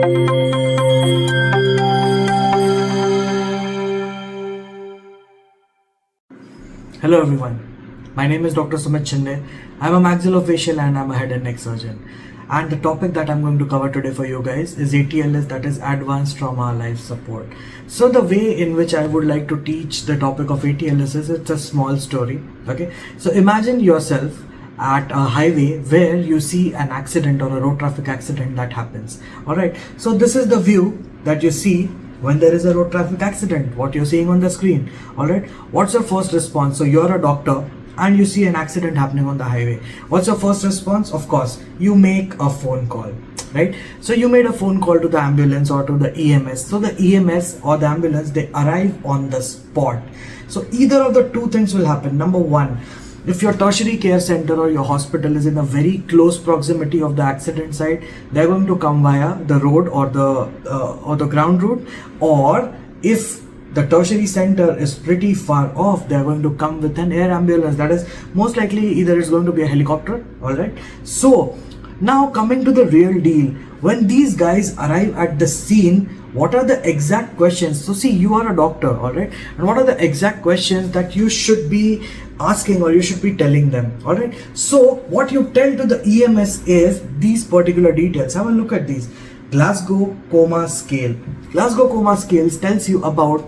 Hello everyone, my name is Dr. Sumit Shinde. I'm a maxillofacial and I'm a head and neck surgeon. And the topic that I'm going to cover today for you guys is ATLS, that is Advanced Trauma Life Support. So the way in which I would like to teach the topic of ATLS is it's a small story. Okay, so imagine yourself at a highway where you see an accident or a road traffic accident that happens. Alright, so this is the view that you see when there is a road traffic accident, what you're seeing on the screen. Alright, what's your first response? So you're a doctor and you see an accident happening on the highway. What's your first response? Of course, you make a phone call, right? So you made a phone call to the ambulance or to the EMS. So the EMS or the ambulance, they arrive on the spot. So either of the two things will happen. Number one, if your tertiary care center or your hospital is in a very close proximity of the accident site, they're going to come via the road or the ground route. Or if the tertiary center is pretty far off, they're going to come with an air ambulance. That is most likely either it's going to be a helicopter. All right. So now coming to the real deal, when these guys arrive at the scene, what are the exact questions? So see, you are a doctor, all right, and what are the exact questions that you should be asking or you should be telling them? All right, so what you tell to the EMS is these particular details. Have a look at these. Glasgow Coma Scale. Glasgow Coma Scale tells you about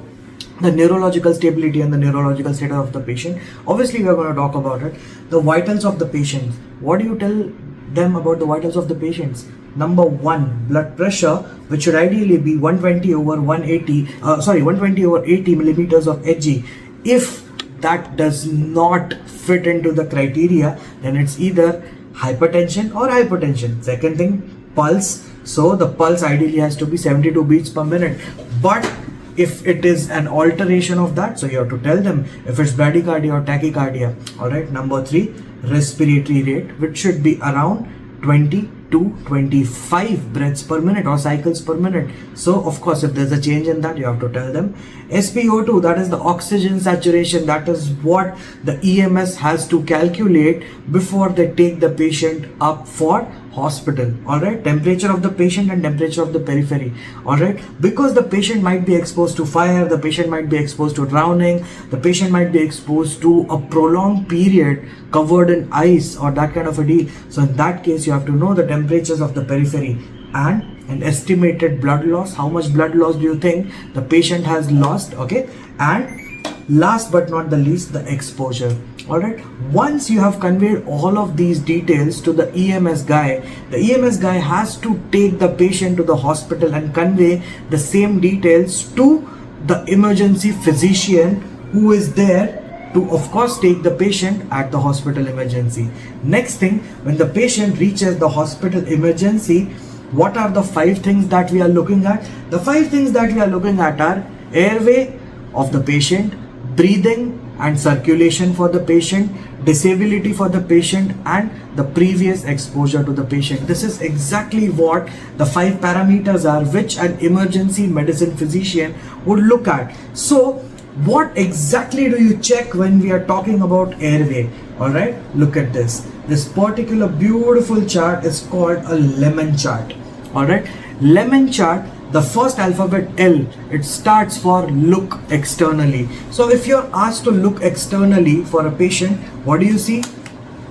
the neurological stability and the neurological status of the patient. Obviously we are going to talk about it. The vitals of the patient. What do you tell them about the vitals of the patients? Number one, blood pressure, which should ideally be 120 over 120 over 80 millimeters of Hg. If that does not fit into the criteria, then it's either hypertension or hypertension. Second thing, pulse. So the pulse ideally has to be 72 beats per minute. But if it is an alteration of that, so you have to tell them if it's bradycardia or tachycardia. All right. Number three, respiratory rate, which should be around 20 to 25 breaths per minute or cycles per minute. So of course, if there's a change in that, you have to tell them. SpO2, that is the oxygen saturation, that is what the EMS has to calculate before they take the patient up for hospital. All right, temperature of the patient and temperature of the periphery. All right, because the patient might be exposed to fire, the patient might be exposed to drowning, the patient might be exposed to a prolonged period covered in ice or that kind of a deal. So in that case, you have to know the temperatures of the periphery and an estimated blood loss. How much blood loss do you think the patient has lost? Okay, and last but not the least, the exposure. All right, once you have conveyed all of these details to the EMS guy, the EMS guy has to take the patient to the hospital and convey the same details to the emergency physician who is there to, of course, take the patient at the hospital emergency. Next thing, when the patient reaches the hospital emergency, what are the 5 things that we are looking at? The 5 things that we are looking at are airway of the patient, breathing and circulation for the patient, disability for the patient, and the previous exposure to the patient. This is exactly what the 5 parameters are which an emergency medicine physician would look at. So what exactly do you check when we are talking about airway? All right, look at this. This particular beautiful chart is called a lemon chart. All right, lemon chart, the first alphabet L, it starts for look externally. So if you're asked to look externally for a patient, what do you see?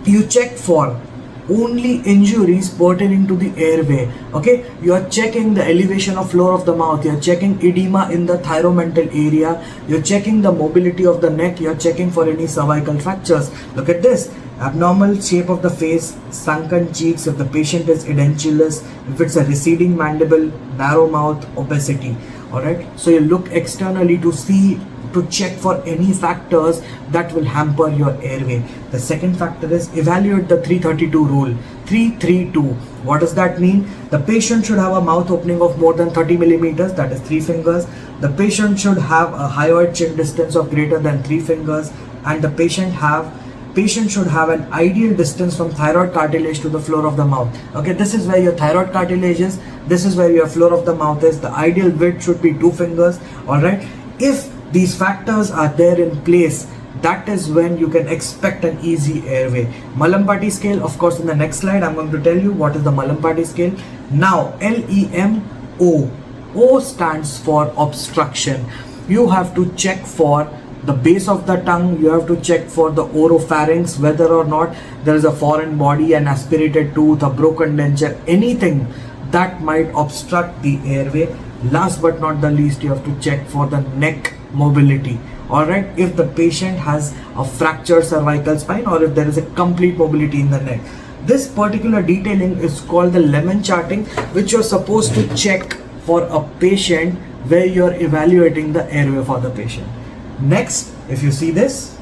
You check for only injuries pertaining to the airway. Okay, you are checking the elevation of floor of the mouth, you're checking edema in the thyromental area, you're checking the mobility of the neck, you're checking for any cervical fractures. Look at this. Abnormal shape of the face, sunken cheeks if the patient is edentulous, if it's a receding mandible, narrow mouth, opacity. Alright, so you look externally to see, to check for any factors that will hamper your airway. The second factor is evaluate the 332 rule. 332. What does that mean? The patient should have a mouth opening of more than 30 millimeters, that is 3 fingers. The patient should have a hyoid chin distance of greater than 3 fingers, and the patient should have an ideal distance from thyroid cartilage to the floor of the mouth. Okay, this is where your thyroid cartilage is, this is where your floor of the mouth is. The ideal width should be 2 fingers. All right, if these factors are there in place, that is when you can expect an easy airway. Mallampati scale, of course, in the next slide I'm going to tell you what is the Mallampati scale. Now LEM O. O stands for obstruction. You have to check for the base of the tongue, you have to check for the oropharynx, whether or not there is a foreign body, an aspirated tooth, a broken denture, anything that might obstruct the airway. Last but not the least, you have to check for the neck mobility. Alright, if the patient has a fractured cervical spine or if there is a complete mobility in the neck. This particular detailing is called the lemon charting, which you're supposed to check for a patient where you're evaluating the airway for the patient. Next, if you see this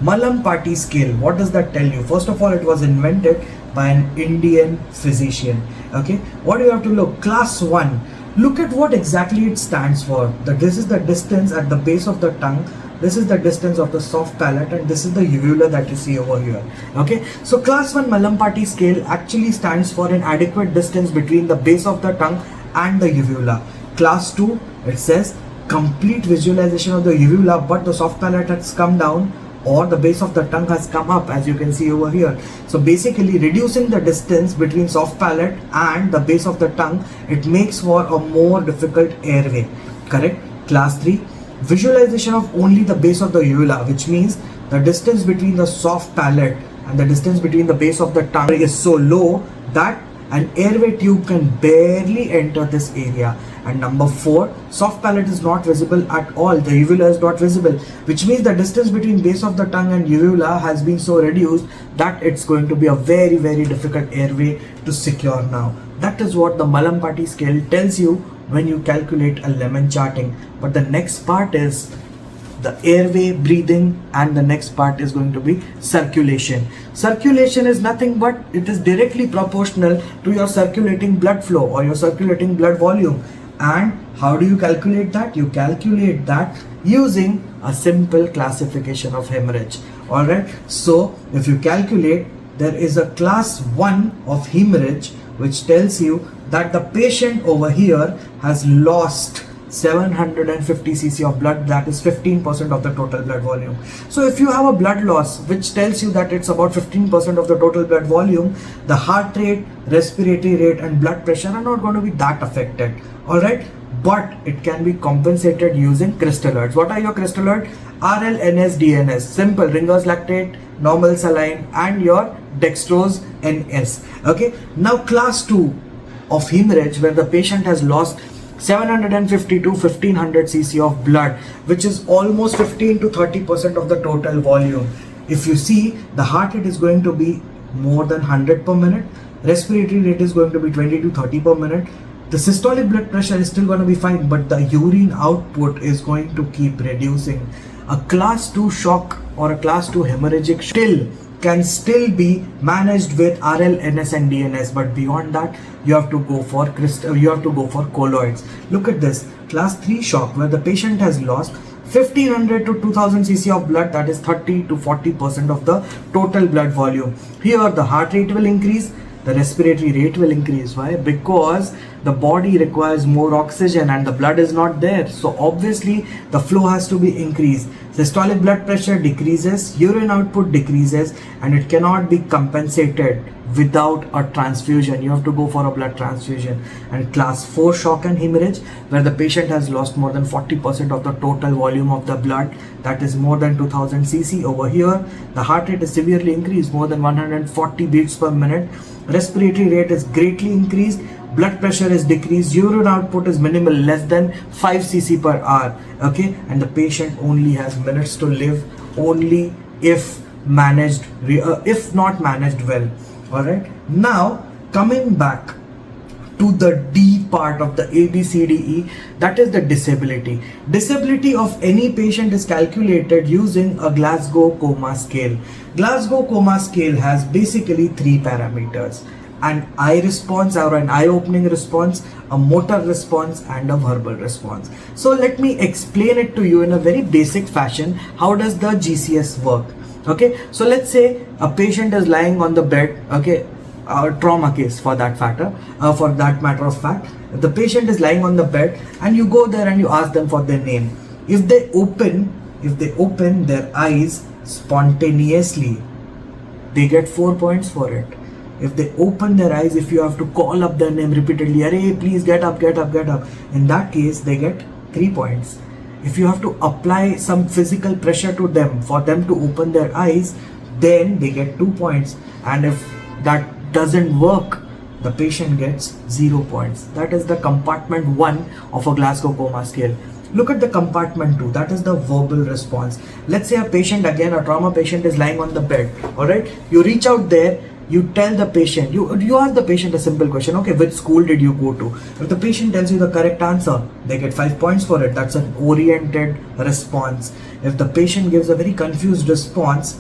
Mallampati scale, what does that tell you? First of all, it was invented by an Indian physician. Okay, what do you have to look? Class 1. Look at what exactly it stands for. This is the distance at the base of the tongue, this is the distance of the soft palate, and this is the uvula that you see over here. Okay, so class 1 Mallampati scale actually stands for an adequate distance between the base of the tongue and the uvula. Class 2, it says complete visualization of the uvula, but the soft palate has come down or the base of the tongue has come up, as you can see over here. So basically reducing the distance between soft palate and the base of the tongue, it makes for a more difficult airway. Correct? Class 3, visualization of only the base of the uvula, which means the distance between the soft palate and the distance between the base of the tongue is so low that an airway tube can barely enter this area. And number 4, soft palate is not visible at all. The uvula is not visible, which means the distance between base of the tongue and uvula has been so reduced that it's going to be a very, very difficult airway to secure now. That is what the Mallampati scale tells you when you calculate a lemon charting. But the next part is the airway, breathing, and the next part is going to be circulation. Circulation is nothing but it is directly proportional to your circulating blood flow or your circulating blood volume. And how do you calculate that? You calculate that using a simple classification of hemorrhage. Alright, so if you calculate, there is a class 1 of hemorrhage which tells you that the patient over here has lost 750 cc of blood, that is 15% of the total blood volume. So if you have a blood loss which tells you that it's about 15% of the total blood volume, the heart rate, respiratory rate, and blood pressure are not going to be that affected. Alright, but it can be compensated using crystalloids. What are your crystalloids? RL, NS, DNS, simple Ringer's lactate, normal saline, and your dextrose NS. Okay, now class 2 of hemorrhage, where the patient has lost 750 to 1500 cc of blood, which is almost 15 to 30% of the total volume. If you see, the heart rate is going to be more than 100 per minute, respiratory rate is going to be 20 to 30 per minute, the systolic blood pressure is still going to be fine, but the urine output is going to keep reducing. A class 2 shock or a class 2 hemorrhagic can still be managed with RL, NS, and DNS, but beyond that you have to go for colloids. Look at this class 3 shock, where the patient has lost 1500 to 2000 cc of blood, that is 30 to 40% of the total blood volume. Here the heart rate will increase, the respiratory rate will increase. Why? Because the body requires more oxygen and the blood is not there, so obviously the flow has to be increased. Systolic blood pressure decreases, urine output decreases, and it cannot be compensated without a transfusion. You have to go for a blood transfusion. And class 4 shock and hemorrhage, where the patient has lost more than 40% of the total volume of the blood, that is more than 2000 cc. Over here the heart rate is severely increased, more than 140 beats per minute, respiratory rate is greatly increased, blood pressure is decreased, urine output is minimal, less than 5 cc per hour. Okay, and the patient only has minutes to live, only if managed, if not managed well. Alright, now coming back to the D part of the ABCDE, that is the disability. Disability of any patient is calculated using a Glasgow Coma Scale. Glasgow Coma Scale has basically 3 parameters: an eye response or an eye-opening response, a motor response, and a verbal response. So let me explain it to you in a very basic fashion. How does the GCS work? Okay, so let's say a patient is lying on the bed, okay, a trauma case for that matter of fact, the patient is lying on the bed and you go there and you ask them for their name. If they open their eyes spontaneously, they get 4 points for it. if they open their eyes, if you have to call up their name repeatedly, "Arey, please get up, get up, get up," in that case they get 3 points. If you have to apply some physical pressure to them for them to open their eyes, then they get 2 points. And if that doesn't work, the patient gets 0 points. That is the compartment 1 of a Glasgow Coma scale. Look at the compartment 2, that is the verbal response. Let's say a patient, again a trauma patient, is lying on the bed. Alright, you reach out there, you tell the patient, you ask the patient a simple question, okay, which school did you go to? If the patient tells you the correct answer, they get 5 points for it. That's an oriented response. If the patient gives a very confused response,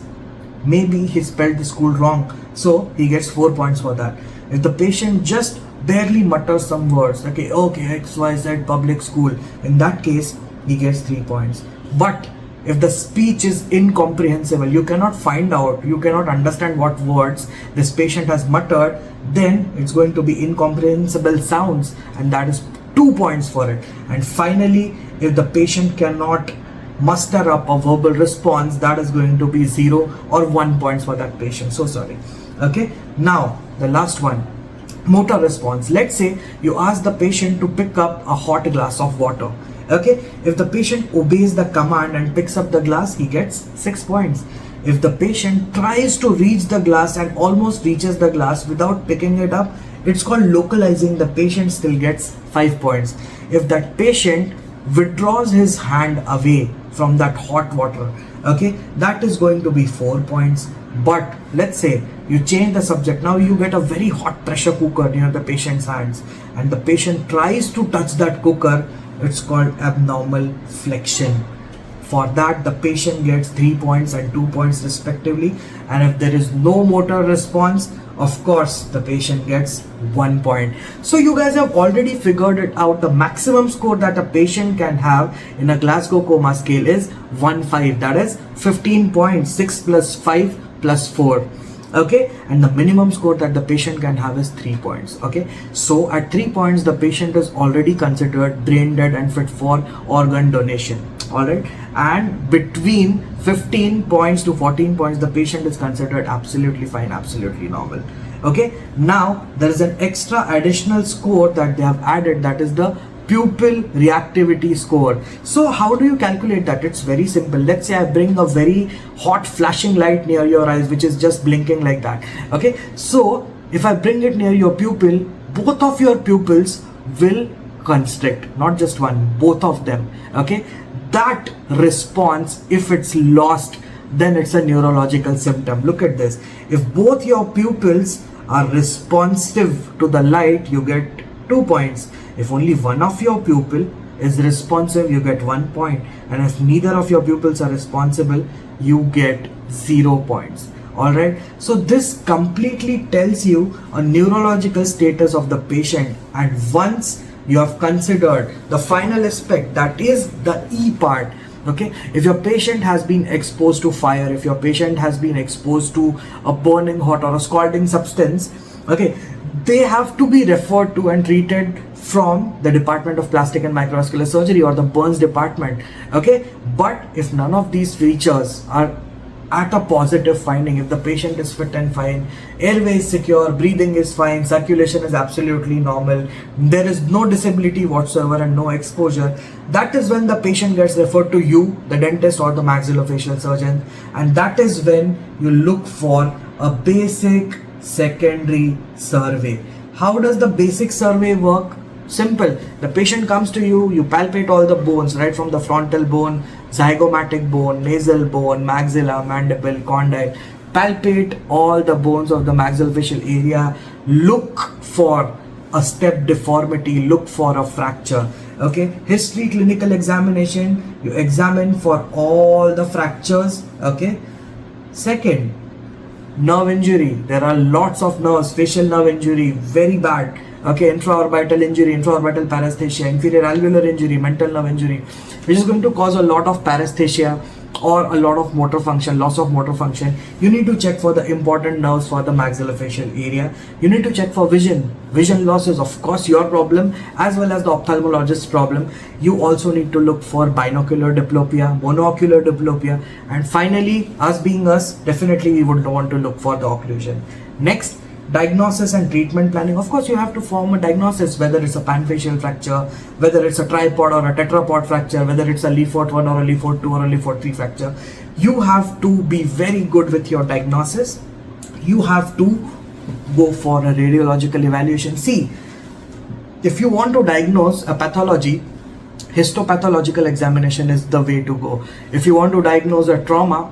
maybe he spelled the school wrong, so he gets 4 points for that. If the patient just barely mutters some words, okay, XYZ public school, in that case he gets 3 points. But if the speech is incomprehensible, you cannot find out, you cannot understand what words this patient has muttered, then it's going to be incomprehensible sounds, and that is 2 points for it. And finally, if the patient cannot muster up a verbal response, that is going to be 0 or 1 points for that patient. So sorry. Okay, now the last one, motor response. Let's say you ask the patient to pick up a hot glass of water. Okay, if the patient obeys the command and picks up the glass, he gets 6 points. If the patient tries to reach the glass and almost reaches the glass without picking it up, it's called localizing. The patient still gets 5 points. If that patient withdraws his hand away from that hot water, okay, that is going to be 4 points. But let's say you change the subject, now you get a very hot pressure cooker near the patient's hands and the patient tries to touch that cooker, it's called abnormal flexion. For that, the patient gets 3 points and 2 points respectively. And if there is no motor response, of course the patient gets 1 point. So you guys have already figured it out. The maximum score that a patient can have in a Glasgow Coma scale is 1-5, that is 15 points, 6 plus 5 plus 4. Okay, and the minimum score that the patient can have is 3 points. Okay, so at 3 points the patient is already considered brain dead and fit for organ donation. Alright, and between 15 points to 14 points the patient is considered absolutely fine, absolutely normal. Okay, now there is an extra additional score that they have added, that is the pupil reactivity score. So how do you calculate that? It's very simple. Let's say I bring a very hot flashing light near your eyes which is just blinking like that. Okay, so if I bring it near your pupil, both of your pupils will constrict, not just one, both of them. Okay, that response, if it's lost, then it's a neurological symptom. Look at this. If both your pupils are responsive to the light, you get 2 points. If only one of your pupil is responsive, you get 1 point. And if neither of your pupils are responsible, you get 0 points. Alright, so this completely tells you a neurological status of the patient. And once you have considered the final aspect, that is the E part. Okay, if your patient has been exposed to fire, if your patient has been exposed to a burning hot or a scalding substance, okay, they have to be referred to and treated from the Department of Plastic and Microvascular Surgery or the burns department. Okay, but if none of these features are at a positive finding, if the patient is fit and fine, airway is secure, breathing is fine, circulation is absolutely normal, there is no disability whatsoever and no exposure, that is when the patient gets referred to you, the dentist or the maxillofacial surgeon, and that is when you look for a basic secondary survey. How does the basic survey work? Simple. The patient comes to you, you palpate all the bones, right from the frontal bone, zygomatic bone, nasal bone, maxilla, mandible, condyle. Palpate all the bones of the maxillofacial area. Look for a step deformity, look for a fracture. Okay, history, clinical examination, you examine for all the fractures. Okay, second, nerve injury. There are lots of nerves, facial nerve injury, very bad. Okay, intraorbital injury, intraorbital paresthesia, inferior alveolar injury, mental nerve injury, which is going to cause a lot of paresthesia or a lot of motor function, loss of motor function. You need to check for the important nerves for the maxillofacial area. You need to check for vision. Vision loss is of course your problem as well as the ophthalmologist's problem. You also need to look for binocular diplopia, monoocular diplopia, and finally, us being us, definitely we would want to look for the occlusion. Next, Diagnosis and treatment planning. Of course, you have to form a diagnosis, whether it's a panfacial fracture, whether it's a tripod or a tetrapod fracture, whether it's a Lefort 1 or a Lefort 2 or a Lefort 3 fracture. You have to be very good with your diagnosis. You have to go for a radiological evaluation. See, if you want to diagnose a pathology, histopathological examination is the way to go. If you want to diagnose a trauma,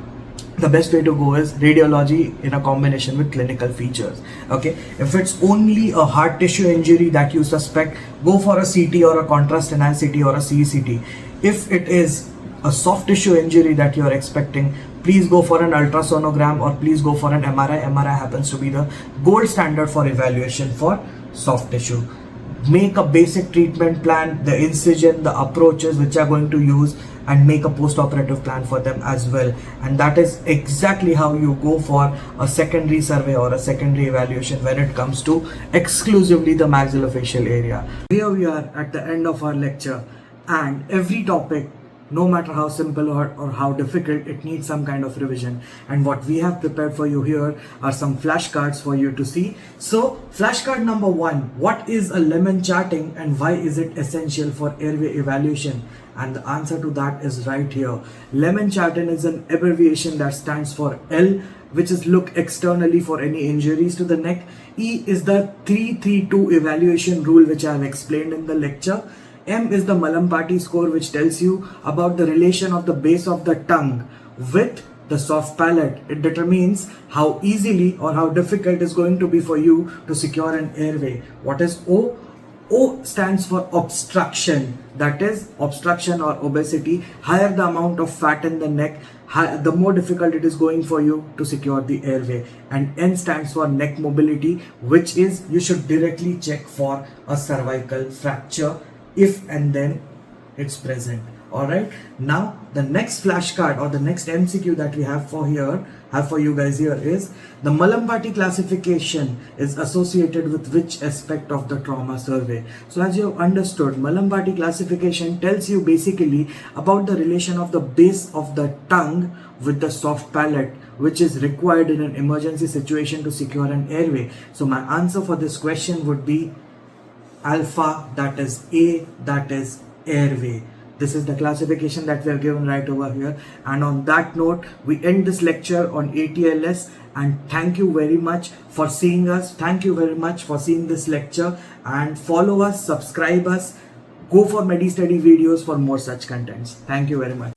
the best way to go is radiology in a combination with clinical features. Okay, if it's only a hard tissue injury that you suspect, go for a CT or a contrast enhanced CT or a CECT. If it is a soft tissue injury that you're expecting, please go for an ultrasonogram or please go for an MRI. MRI happens to be the gold standard for evaluation for soft tissue. Make a basic treatment plan, the incision, the approaches which are going to use, and make a post-operative plan for them as well. And that is exactly how you go for a secondary survey or a secondary evaluation when it comes to exclusively the maxillofacial area. Here we are at the end of our lecture, and every topic, no matter how simple or how difficult, it needs some kind of revision. And what we have prepared for you here are some flashcards for you to see. So flashcard number 1, what is a lemon charting and why is it essential for airway evaluation? And the answer to that is right here. Lemon charting is an abbreviation that stands for L, which is look externally for any injuries to the neck. E is the 3-3-2 evaluation rule which I have explained in the lecture. M is the Mallampati score, which tells you about the relation of the base of the tongue with the soft palate. It determines how easily or how difficult it's going to be for you to secure an airway. What is O? O stands for obstruction, that is obstruction or obesity. Higher the amount of fat in the neck, the more difficult it is going for you to secure the airway. And N stands for neck mobility, which is you should directly check for a cervical fracture if and then it's present. Alright, now the next flashcard or the next MCQ that we have for you guys here is the Mallampati classification is associated with which aspect of the trauma survey. So as you have understood, Mallampati classification tells you basically about the relation of the base of the tongue with the soft palate, which is required in an emergency situation to secure an airway. So my answer for this question would be alpha, that is A, that is airway. This is the classification that we are given right over here. And on that note, we end this lecture on ATLS, and thank you very much for seeing us. Thank you very much for seeing this lecture, and follow us, subscribe us, go for Medi study videos for more such contents. Thank you very much.